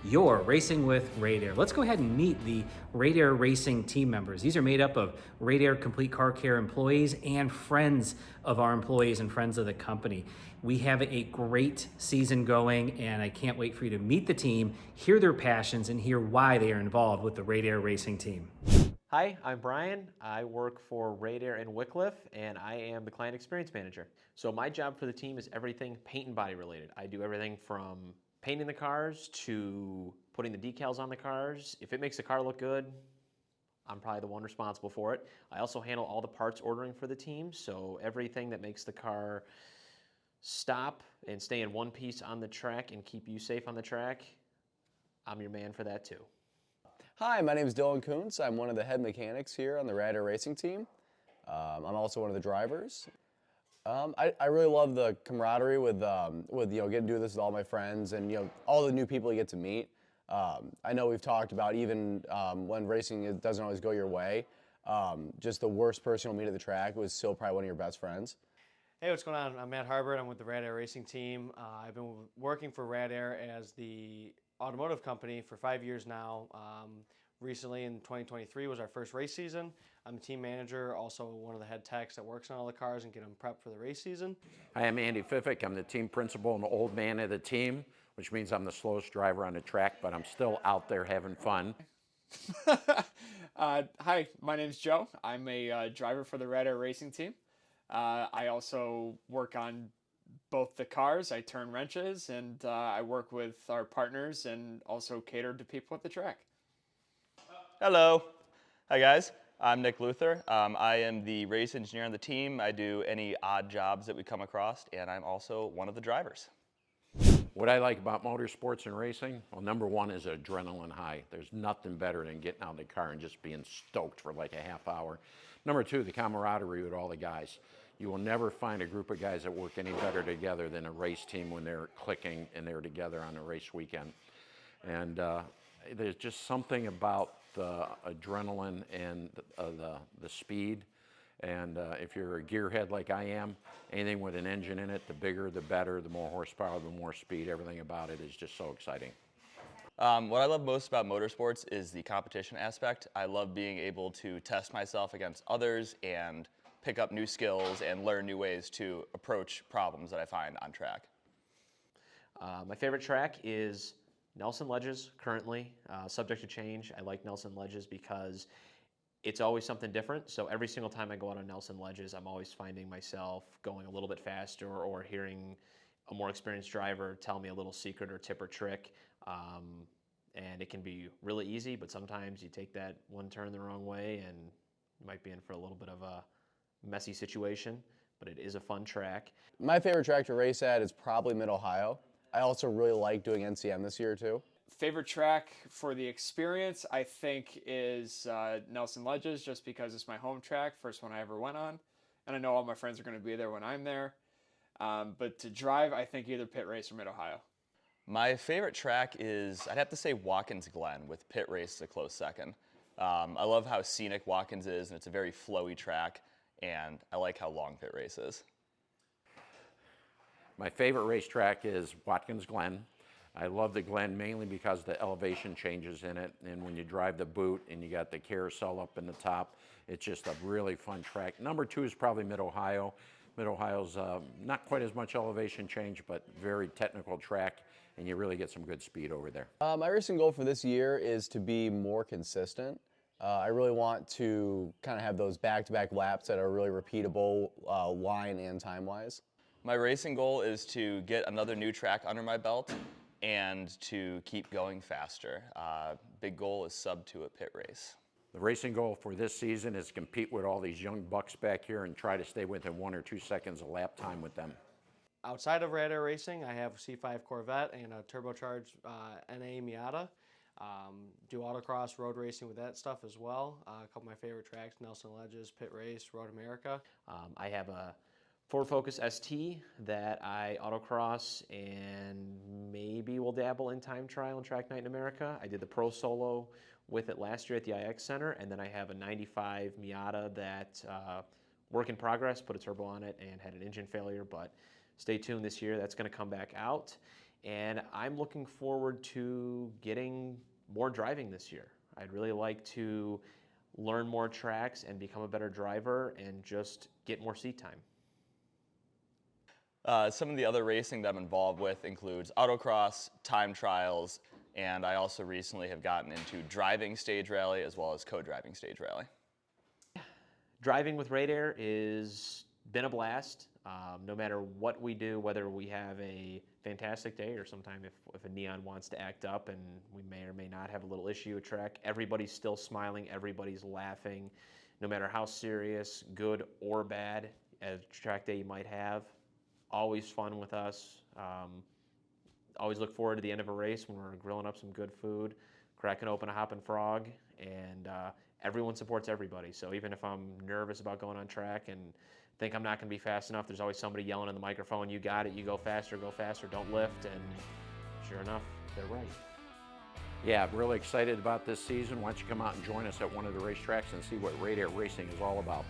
You're racing with RadAir. Let's go ahead and meet the Rad Air Racing team members. These are made up of RadAir Complete Car Care employees and friends of our employees and friends of the company. We have a great season going, and I can't wait for you to meet the team, hear their passions, and hear why they are involved with the Rad Air Racing team. Hi, I'm Brian. I work for RadAir in Wickliffe, and I am the client experience manager. So my job for the team is everything paint and body related. I do everything from painting the cars to putting the decals on the cars. If it makes the car look good, I'm probably the one responsible for it. I also handle all the parts ordering for the team, so everything that makes the car stop and stay in one piece on the track and keep you safe on the track, I'm your man for that too. Hi, my name is Dylan Kuntz. I'm one of the head mechanics here on the Rad Air Racing team. I'm also one of the drivers. I really love the camaraderie with getting to do this with all my friends and all the new people you get to meet. I know we've talked about even when racing doesn't always go your way, just the worst person you'll meet at the track was still probably one of your best friends. Hey, what's going on? I'm Matt Harbert. I'm with the Rad Air Racing team. I've been working for Rad Air as the automotive company for 5 years now. Recently in 2023 was our first race season. I'm the team manager, also one of the head techs that works on all the cars and get them prepped for the race season. Hi, I'm Andy Fiffick. I'm the team principal and the old man of the team, which means I'm the slowest driver on the track, but I'm still out there having fun. Hi, my name's Joe. I'm a driver for the Rad Air Racing team. I also work on both the cars, I turn wrenches, and I work with our partners and also cater to people at the track. Hello. Hi guys. I'm Nick Luther. I am the race engineer on the team. I do any odd jobs that we come across, and I'm also one of the drivers. What I like about motorsports and racing, well, number one is adrenaline high. There's nothing better than getting out of the car and just being stoked for like a half hour. Number two, the camaraderie with all the guys. You will never find a group of guys that work any better together than a race team when they're clicking and they're together on a race weekend. And there's just something about the adrenaline and the speed. And if you're a gearhead like I am, anything with an engine in it, the bigger, the better, the more horsepower, the more speed, everything about it is just so exciting. What I love most about motorsports is the competition aspect. I love being able to test myself against others and pick up new skills and learn new ways to approach problems that I find on track. My favorite track is Nelson Ledges currently, subject to change. I like Nelson Ledges because it's always something different. So every single time I go out on Nelson Ledges, I'm always finding myself going a little bit faster or hearing a more experienced driver tell me a little secret or tip or trick. And it can be really easy, but sometimes you take that one turn the wrong way and you might be in for a little bit of a messy situation, but it is a fun track. My favorite track to race at is probably Mid-Ohio. I also really like doing NCM this year too. Favorite track for the experience, I think, is Nelson Ledges, just because it's my home track, first one I ever went on, and I know all my friends are going to be there when I'm there. But to drive, I think either Pit Race or Mid-Ohio. My favorite track is, I'd have to say Watkins Glen, with Pit Race a close second. I love how scenic Watkins is, and it's a very flowy track, and I like how long Pit Race is. My favorite racetrack is Watkins Glen. I love the Glen mainly because the elevation changes in it, and when you drive the boot and you got the carousel up in the top, it's just a really fun track. Number two is probably Mid-Ohio. Mid-Ohio's not quite as much elevation change, but very technical track, and you really get some good speed over there. My racing goal for this year is to be more consistent. I really want to kind of have those back-to-back laps that are really repeatable line and time-wise. My racing goal is to get another new track under my belt and to keep going faster. Big goal is sub 2 at Pit Race. The racing goal for this season is to compete with all these young bucks back here and try to stay within 1 or 2 seconds of lap time with them. Outside of Rad Air Racing, I have a C5 Corvette and a turbocharged NA Miata. Do autocross, road racing with that stuff as well. A couple of my favorite tracks, Nelson Ledges, Pit Race, Road America. I have a Ford Focus ST that I autocross and maybe will dabble in time trial and track night in America. I did the Pro Solo with it last year at the IX Center, and then I have a 95 Miata that work in progress, put a turbo on it and had an engine failure, but stay tuned this year, that's going to come back out. and I'm looking forward to getting more driving this year. I'd really like to learn more tracks and become a better driver and just get more seat time. Some of the other racing that I'm involved with includes autocross, time trials, and I also recently have gotten into driving stage rally as well as co-driving stage rally. Driving with RadAir is been a blast. No matter what we do, whether we have a fantastic day or sometime if a neon wants to act up and we may or may not have a little issue at track, everybody's still smiling, everybody's laughing. No matter how serious, good or bad, a track day you might have, always fun with us. Always look forward to the end of a race when we're grilling up some good food, cracking open a hoppin' frog, and everyone supports everybody. So even if I'm nervous about going on track and think I'm not going to be fast enough, there's always somebody yelling in the microphone, you got it, you go faster, don't lift, and sure enough, they're right. Yeah, I'm really excited about this season. Why don't you come out and join us at one of the racetracks and see what Rad Air Racing is all about.